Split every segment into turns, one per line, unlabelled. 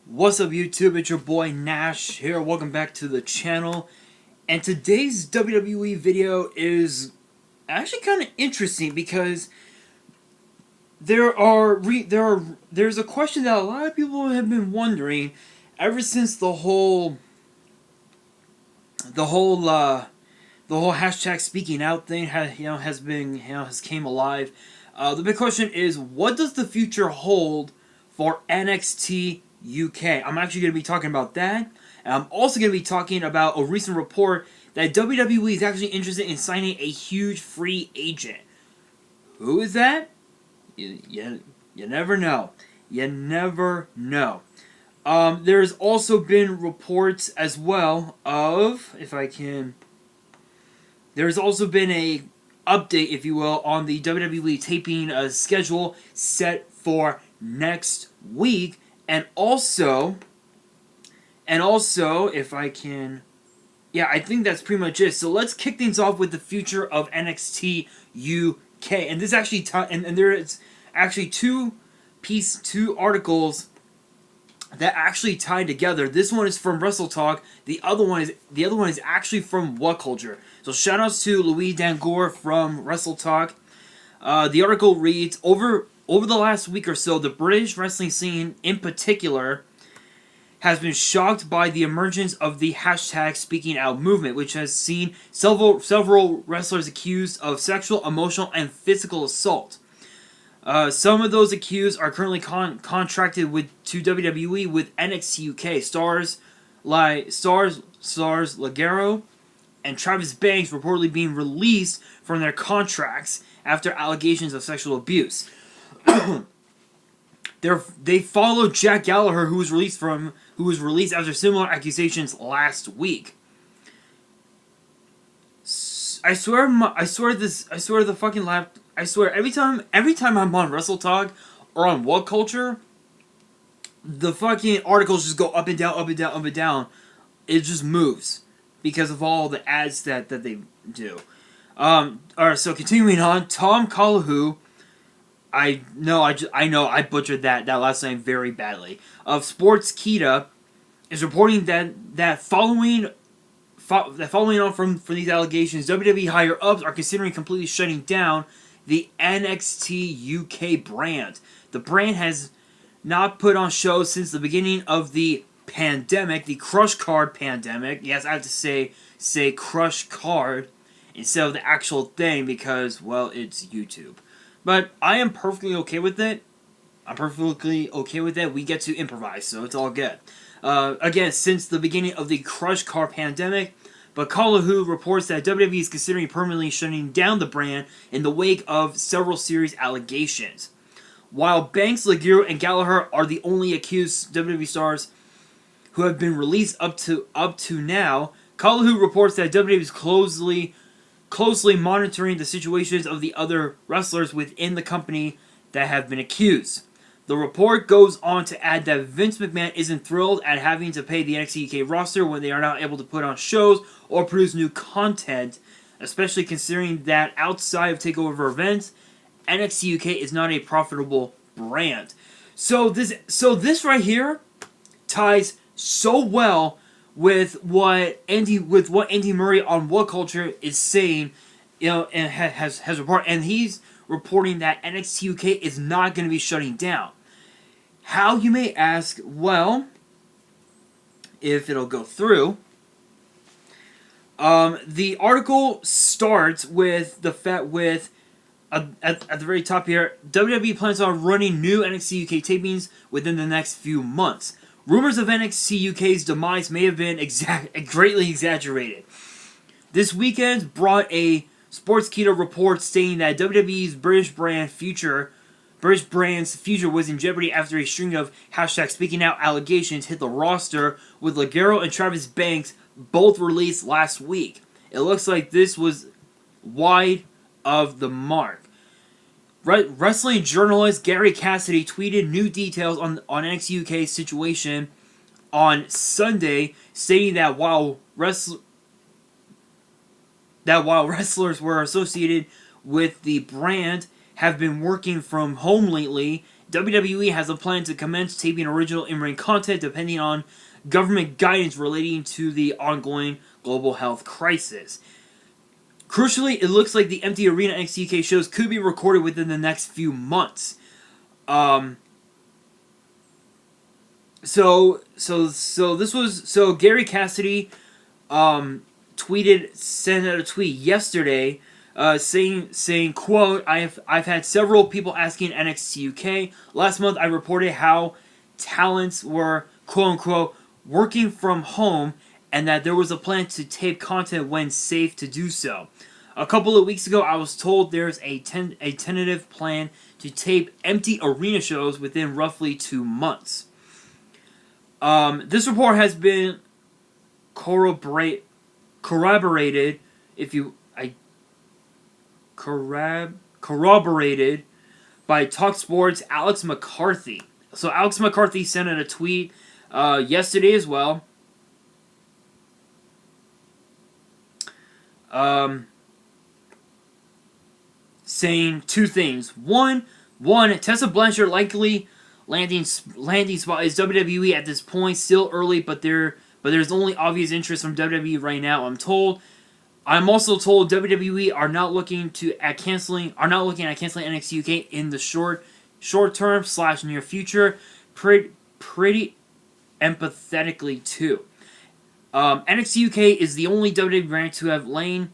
What's up YouTube, it's your boy Nash here, welcome back to the channel. And today's WWE video is actually kind of interesting because there's a question that a lot of people have been wondering ever since the whole hashtag speaking out thing has came alive. The big question is, what does the future hold for NXT UK? I'm actually going to be talking about that. And I'm also going to be talking about a recent report that WWE is actually interested in signing a huge free agent. Who is that? You never know. You never know. There's also been reports as well of, there's also been a update, if you will, on the WWE taping schedule set for next week. And also, if I can, yeah, I think that's pretty much it. So let's kick things off with the future of NXT UK. And this actually, and there is actually two articles that actually tie together. This one is from Wrestle Talk. The other one is actually from WhatCulture. So shout outs to Louis Dangour from Wrestle Talk. The article reads, Over the last week or so, the British wrestling scene in particular has been shocked by the emergence of the hashtag speaking out movement, which has seen several wrestlers accused of sexual, emotional, and physical assault. Some of those accused are currently contracted to WWE with NXT UK. Stars Ligero and Travis Banks reportedly being released from their contracts after allegations of sexual abuse. They followed Jack Gallagher, who was released after similar accusations last week. I swear every time I'm on Wrestle Talk or on WhatCulture, the fucking articles just go up and down, up and down, up and down. It just moves because of all the ads that they do. Alright, so continuing on, Tom Calahoo, I know I butchered that last name very badly, of Sportskeeda, is reporting that following on from these allegations, WWE higher ups are considering completely shutting down the NXT UK brand. The brand has not put on shows since the beginning of the pandemic, the Crush Card pandemic. Yes, I have to say Crush Card instead of the actual thing because, well, it's YouTube. But I am perfectly okay with it. We get to improvise, so it's all good. Again, since the beginning of the Crush Car pandemic, but Calahoo reports that WWE is considering permanently shutting down the brand in the wake of several serious allegations. While Banks, Ligero, and Gallagher are the only accused WWE stars who have been released up to now, Calahoo reports that WWE is closely monitoring the situations of the other wrestlers within the company that have been accused. The report goes on to add that Vince McMahon isn't thrilled at having to pay the NXT UK roster when they are not able to put on shows or produce new content, especially considering that outside of takeover events, NXT UK is not a profitable brand. So this right here ties so well with what Andy Murray on WhatCulture is saying, and has reported, and he's reporting that NXT UK is not going to be shutting down. How, you may ask? Well, if it'll go through, the article starts with the at the very top here, WWE plans on running new NXT UK tapings within the next few months. Rumors of NXT UK's demise may have been greatly exaggerated. This weekend brought a Sportskeeda report stating that WWE's British brand's future was in jeopardy after a string of hashtag speaking out allegations hit the roster, with Ligero and Travis Banks both released last week. It looks like this was wide of the mark. Wrestling journalist Gary Cassidy tweeted new details on NXT UK's situation on Sunday, stating that while wrestlers were associated with the brand have been working from home lately, WWE has a plan to commence taping original in-ring content depending on government guidance relating to the ongoing global health crisis. Crucially, it looks like the empty arena NXT UK shows could be recorded within the next few months. So Gary Cassidy sent out a tweet yesterday saying quote, I've had several people asking NXT UK. Last month I reported how talents were quote unquote working from home and that there was a plan to tape content when safe to do so. A couple of weeks ago I was told there's a tentative plan to tape empty arena shows within roughly 2 months. This report has been corroborated by TalkSport's Alex McCarthy. So Alex McCarthy sent out a tweet yesterday as well. Saying two things. One, Tessa Blanchard likely landing spot is WWE at this point. Still early, but there's only obvious interest from WWE right now, I'm told. I'm also told WWE are not looking at canceling NXT UK in the short term / near future. Pretty empathetically too. NXT UK is the only WWE brand to have lain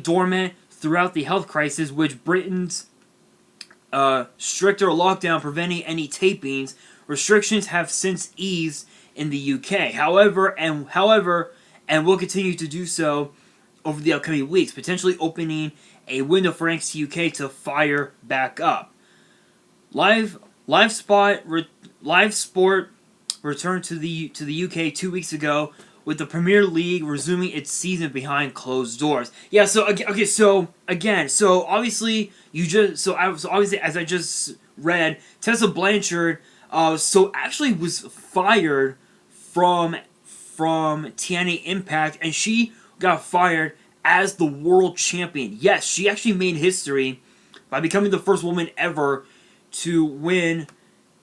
dormant throughout the health crisis, which Britain's stricter lockdown preventing any tapings. Restrictions have since eased in the UK. However, and will continue to do so over the upcoming weeks, potentially opening a window for NXT UK to fire back up. Live sport returned to the UK 2 weeks ago, with the Premier League resuming its season behind closed doors. Yeah. So obviously obviously as I just read, Tessa Blanchard actually was fired from TNA Impact, and she got fired as the world champion. Yes, she actually made history by becoming the first woman ever to win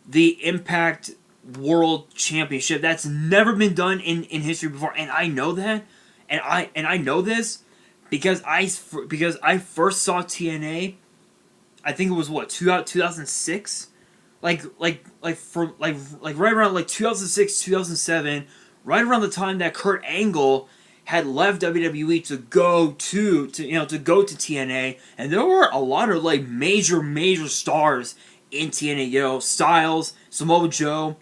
the Impact World Championship. That's never been done in history before, and I know that, and I know this because I first saw TNA. I think it was 2006, like right around 2006 2007, right around the time that Kurt Angle had left WWE to go to TNA, and there were a lot of major stars in TNA. Styles, Samoa Joe,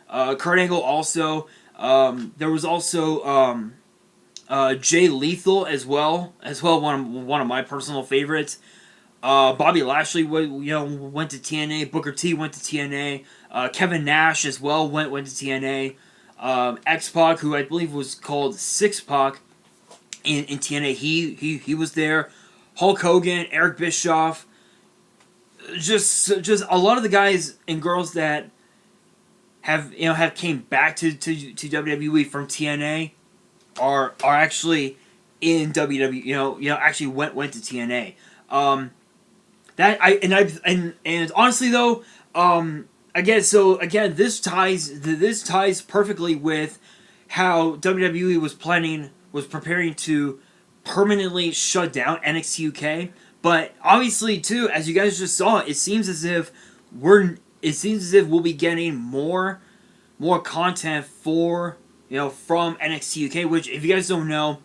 Kurt Angle also. There was also Jay Lethal as well. One of my personal favorites. Bobby Lashley went to TNA. Booker T went to TNA. Kevin Nash as well went to TNA. X-Pac, who I believe was called Six-Pac in TNA, he was there. Hulk Hogan, Eric Bischoff, just a lot of the guys and girls that have came back to WWE from TNA are actually in WWE. Actually went to TNA. And honestly though, again, this ties perfectly with how WWE was preparing to permanently shut down NXT UK. But obviously too, as you guys just saw, it seems as if we'll be getting more content from NXT UK, which, if you guys don't know,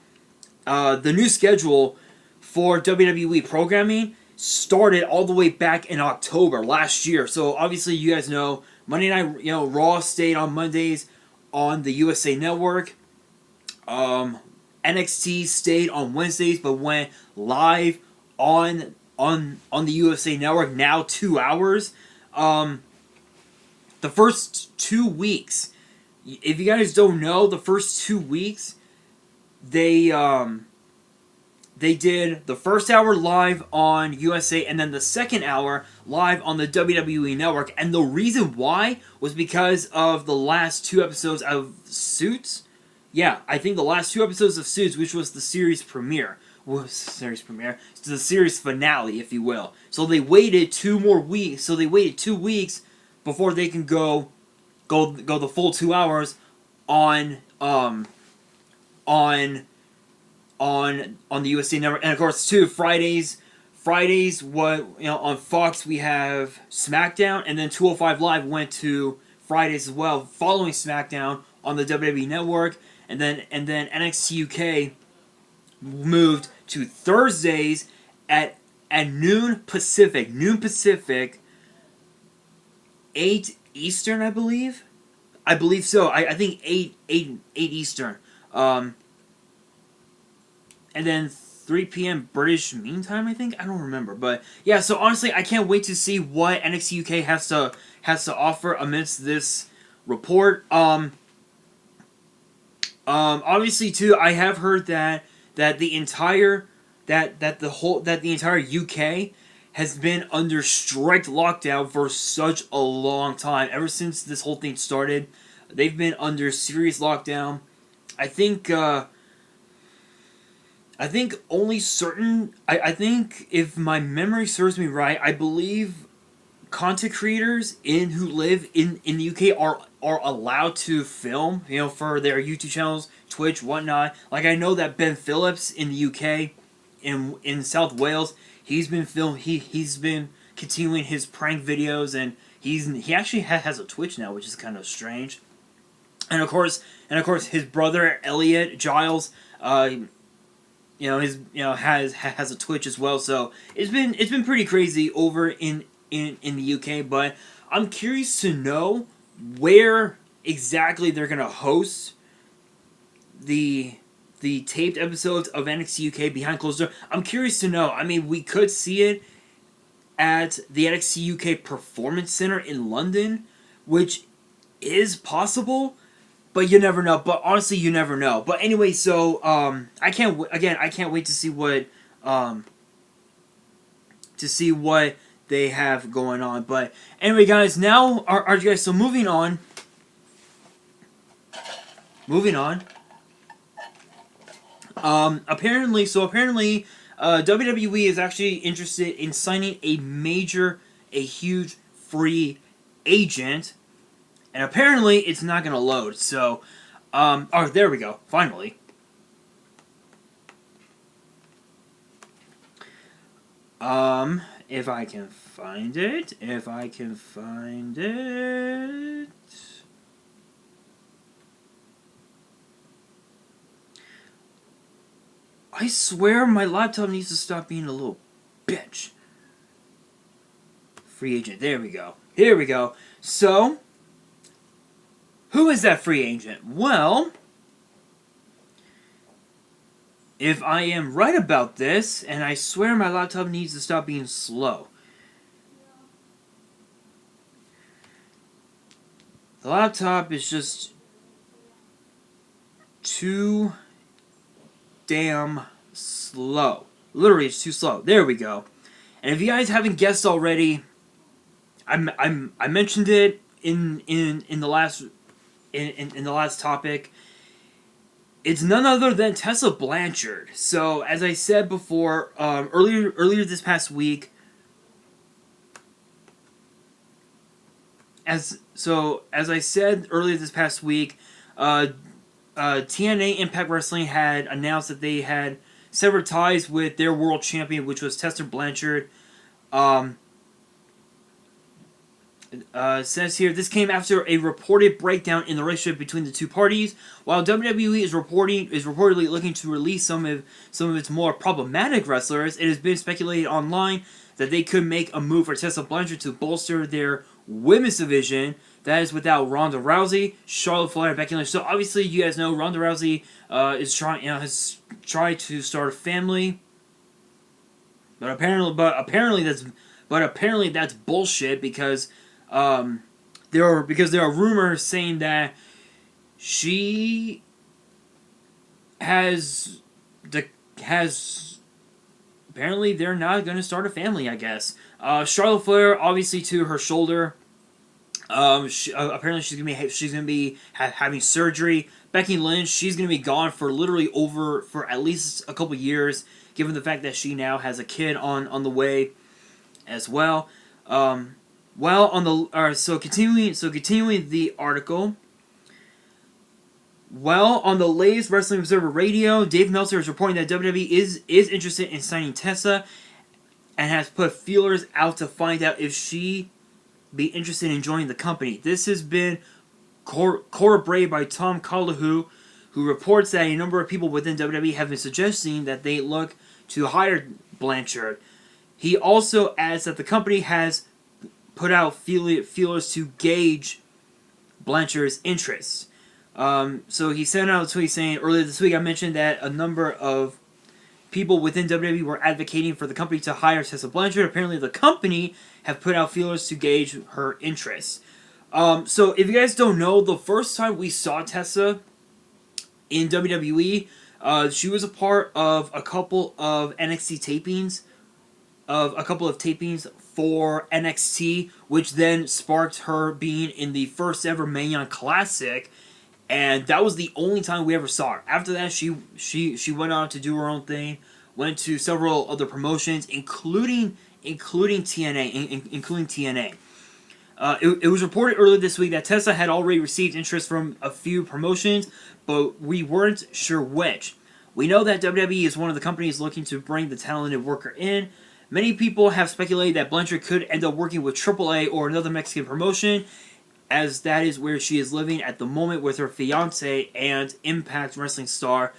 the new schedule for WWE programming started all the way back in October last year. So obviously you guys know Monday Night Raw stayed on Mondays on the USA Network. NXT stayed on Wednesdays but went live on the USA Network, now 2 hours. The first 2 weeks, if you guys don't know, the first 2 weeks they did the first hour live on USA and then the second hour live on the WWE Network. And the reason why was because of the last 2 episodes of Suits. Yeah, I think the last 2 episodes of Suits, which was the series premiere. The series finale, if you will. So they waited 2 more weeks. So they waited 2 weeks before they can go the full 2 hours on on the USA Network. And of course, too, Fridays, what, on Fox we have SmackDown, and then 205 Live went to Fridays as well, following SmackDown on the WWE Network, and then NXT UK moved to Thursdays at noon Pacific, 8 Eastern, I believe. I believe so. I think 8 Eastern. And then 3 p.m. British Mean Time, I think. I don't remember, but yeah. So honestly, I can't wait to see what NXT UK has to offer amidst this report. Obviously too, I have heard that the entire UK has been under strict lockdown for such a long time. Ever since this whole thing started, they've been under serious lockdown. I think only certain. I think, if my memory serves me right, I believe content creators who live in the UK are allowed to film, for their YouTube channels, Twitch, whatnot. Like, I know that Ben Phillips in the UK, in South Wales, he's been continuing his prank videos, and he actually has a Twitch now, which is kind of strange. And of course, his brother Elliot Giles, has a Twitch as well. So it's been pretty crazy over in the UK. But I'm curious to know where exactly they're gonna host the taped episodes of NXT UK behind closed doors. I'm curious to know. I mean, we could see it at the NXT UK Performance Center in London, which is possible, but you never know. But honestly, you never know. But anyway, so I can't wait to see what they have going on. But anyway, guys, now are you guys, so moving on. Apparently, WWE is actually interested in signing a huge free agent, and apparently it's not gonna load. So, oh, there we go. Finally. If I can find it. I swear my laptop needs to stop being a little bitch. Free agent. There we go. Here we go. So, who is that free agent? Well, if I am right about this, and I swear my laptop needs to stop being slow. The laptop is just too damn slow. Literally, it's too slow. There we go. And if you guys haven't guessed already, I mentioned it in the last topic. It's none other than Tessa Blanchard. So, as I said before, earlier this past week, TNA Impact Wrestling had announced that they had severed ties with their world champion, which was Tessa Blanchard. Says here, this came after a reported breakdown in the relationship between the two parties. While WWE is reportedly looking to release some of its more problematic wrestlers, it has been speculated online that they could make a move for Tessa Blanchard to bolster their women's division. That is without Ronda Rousey, Charlotte Flair, and Becky Lynch. So obviously, you guys know Ronda Rousey has tried to start a family, but apparently that's bullshit, because there are rumors saying that she has apparently they're not going to start a family, I guess. Charlotte Flair, obviously, to her shoulder. Apparently she's gonna be having surgery. Becky Lynch, she's gonna be gone for at least a couple years, given the fact that she now has a kid on the way as well. Well, on the continuing the article. Well, on the latest Wrestling Observer Radio, Dave Meltzer is reporting that WWE is interested in signing Tessa and has put feelers out to find out if she be interested in joining the company. This has been corroborated by Tom Calahoo, who reports that a number of people within WWE have been suggesting that they look to hire Blanchard. He also adds that the company has put out feelers to gauge Blanchard's interests. So he sent out a tweet saying, earlier this week I mentioned that a number of people within WWE were advocating for the company to hire Tessa Blanchard. Apparently the company have put out feelers to gauge her interests. So if you guys don't know, the first time we saw Tessa in WWE, she was a part of a couple of NXT tapings, for NXT, which then sparked her being in the first ever Mae Classic. And that was the only time we ever saw her. After that, she went on to do her own thing, went to several other promotions, including TNA. It was reported earlier this week that Tessa had already received interest from a few promotions, but we weren't sure which. We know that WWE is one of the companies looking to bring the talented worker in. Many people have speculated that Blanchard could end up working with AAA or another Mexican promotion, as that is where she is living at the moment with her fiancé and Impact Wrestling star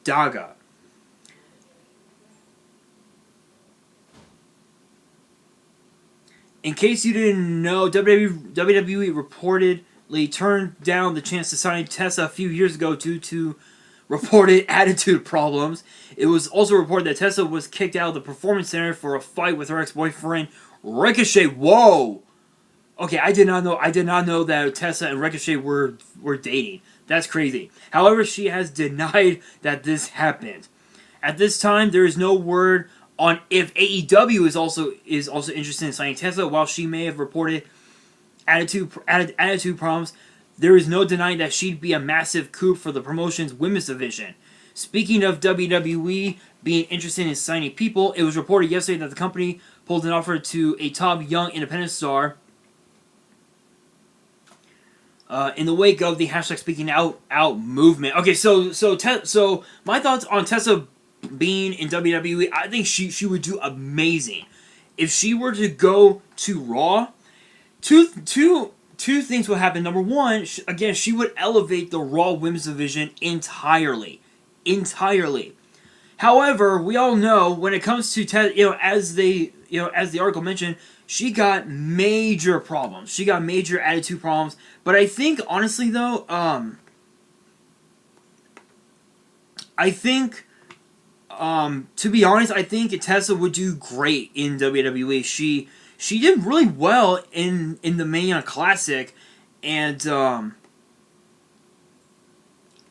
Daga. In case you didn't know, WWE reportedly turned down the chance to sign Tessa a few years ago due to reported attitude problems. It was also reported that Tessa was kicked out of the Performance Center for a fight with her ex-boyfriend Ricochet. Whoa! Okay, I did not know that Tessa and Ricochet were dating. That's crazy. However, she has denied that this happened. At this time, there is no word on if AEW is also interested in signing Tessa. While she may have reported attitude problems, there is no denying that she'd be a massive coup for the promotion's women's division. Speaking of WWE being interested in signing people, it was reported yesterday that the company pulled an offer to a top young independent star in the wake of the hashtag Speaking Out movement. Okay, so my thoughts on Tessa being in WWE, I think she would do amazing. If she were to go to Raw, two things would happen. Number one, again, she would elevate the Raw Women's Division entirely. However, we all know when it comes to Tessa, as the article mentioned, she got major problems. She got major attitude problems. But I think, honestly, though, to be honest, I think Tessa would do great in WWE. She did really well in the Mae Classic, and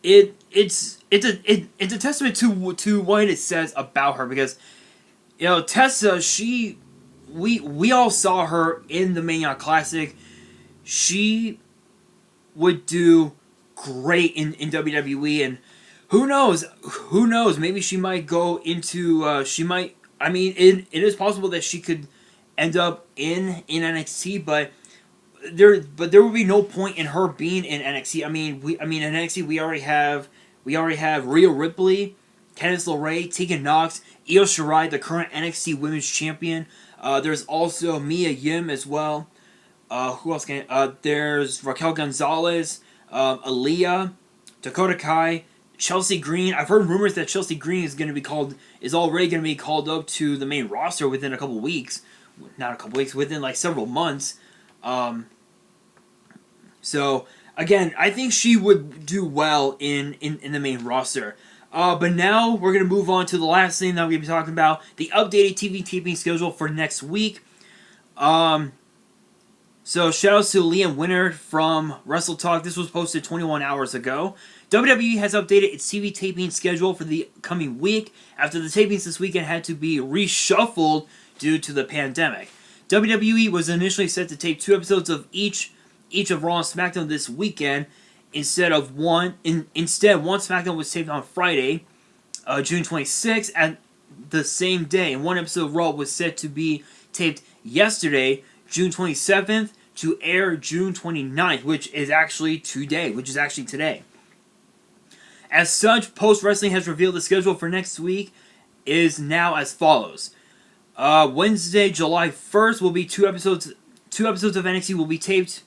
it's a testament to what it says about her, because Tessa, we all saw her in the Mae Classic. She would do great in WWE, and who knows, maybe she might go into, it is possible that she could end up in NXT, but there would be no point in her being in NXT. In NXT we already have Rhea Ripley, Candice LeRae, Tegan Nox, Io Shirai, the current NXT Women's Champion. There's also Mia Yim as well. Who else there's Raquel Gonzalez, Aaliyah, Dakota Kai, Chelsea Green. I've heard rumors that Chelsea Green is already going to be called up to the main roster within a couple weeks. Not a couple weeks, within like several months. So again, I think she would do well in the main roster. But now we're going to move on to the last thing that we're going to be talking about, the updated TV taping schedule for next week. So shoutouts to Liam Winter from Wrestle Talk. This was posted 21 hours ago. WWE has updated its TV taping schedule for the coming week after the tapings this weekend had to be reshuffled due to the pandemic. WWE was initially set to tape 2 episodes of each of Raw and SmackDown this weekend instead of one. Instead, one SmackDown was taped on Friday, June 26th, at the same day, and one episode of Raw was set to be taped yesterday, June 27th to air June 29th, which is actually today. As such, Post Wrestling has revealed the schedule for next week is now as follows. Wednesday, July 1st will be two episodes. 2 episodes of NXT will be taped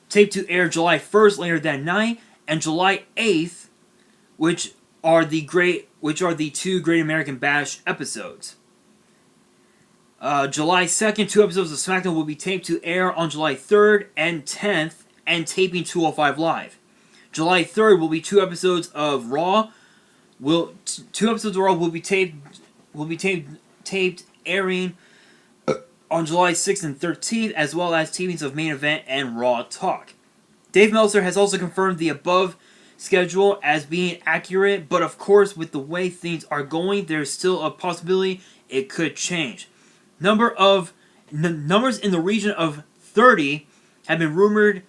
to air July 1st later that night, and July 8th, which are the 2 Great American Bash episodes. July 2nd, 2 episodes of SmackDown will be taped to air on July 3rd and 10th, and taping 205 Live. July 3rd will be 2 episodes of Raw. 2 episodes of Raw will be taped airing on July 6th and 13th, as well as tapings of Main Event and Raw Talk. Dave Meltzer has also confirmed the above schedule as being accurate, but of course, with the way things are going, there's still a possibility it could change. Numbers in the region of 30 have been rumored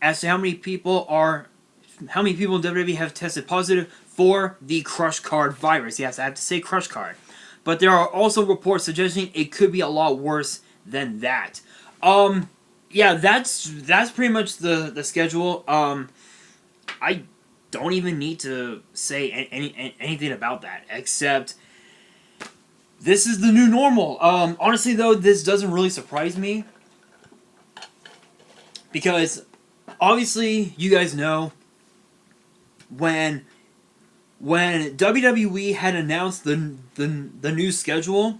as to how many people in WWE have tested positive for the crush card virus. Yes, I have to say crush card. But there are also reports suggesting it could be a lot worse than that. Yeah, that's pretty much the schedule. I don't even need to say anything about that, except this is the new normal. Honestly, though, this doesn't really surprise me, because obviously, you guys know when WWE had announced the new schedule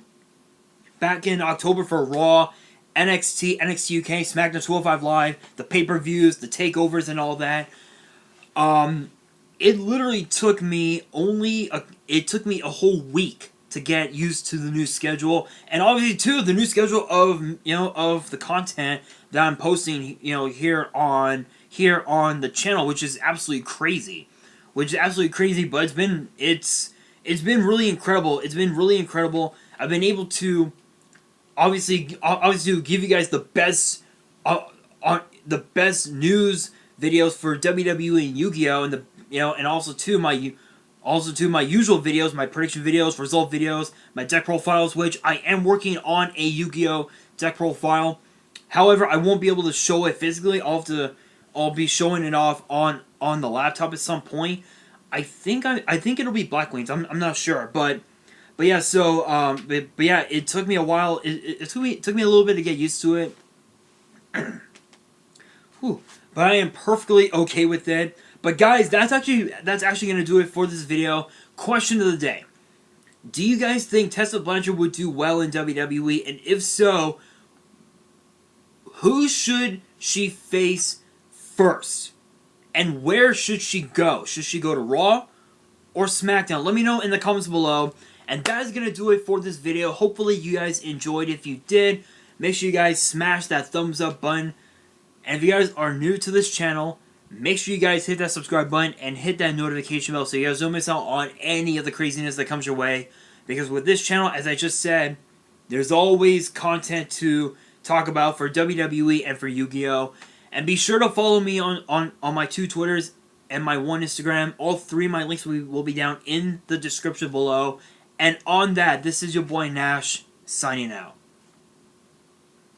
back in October for Raw, NXT, NXT UK, SmackDown 205 Live, the pay-per-views, the takeovers, and all that. It literally took me a whole week to get used to the new schedule, and obviously too the new schedule of the content that I'm posting here on the channel, which is absolutely crazy. But it's been really incredible. It's been really incredible. I've been able to obviously give you guys the best news videos for WWE and YuGiOh, and and also my usual videos, my prediction videos, result videos, my deck profiles, which I am working on a YuGiOh deck profile. However, I won't be able to show it physically. I'll be showing it off on the laptop at some point. I think it'll be Black Wings. I'm not sure, but yeah. So but yeah, it took me a while. It took me a little bit to get used to it. Whew. But I am perfectly okay with it. But guys, that's actually gonna do it for this video. Question of the day: do you guys think Tessa Blanchard would do well in WWE? And if so, who should she face first? And where should she go? Should she go to Raw or SmackDown? Let me know in the comments below. And that is going to do it for this video. Hopefully you guys enjoyed. If you did, make sure you guys smash that thumbs up button. And if you guys are new to this channel, make sure you guys hit that subscribe button and hit that notification bell so you guys don't miss out on any of the craziness that comes your way. Because with this channel, as I just said, there's always content to talk about for WWE and for YuGiOh. And be sure to follow me on my 2 Twitters and my 1 Instagram. All 3 of my links will be down in the description below. And on that, this is your boy Nash, signing out.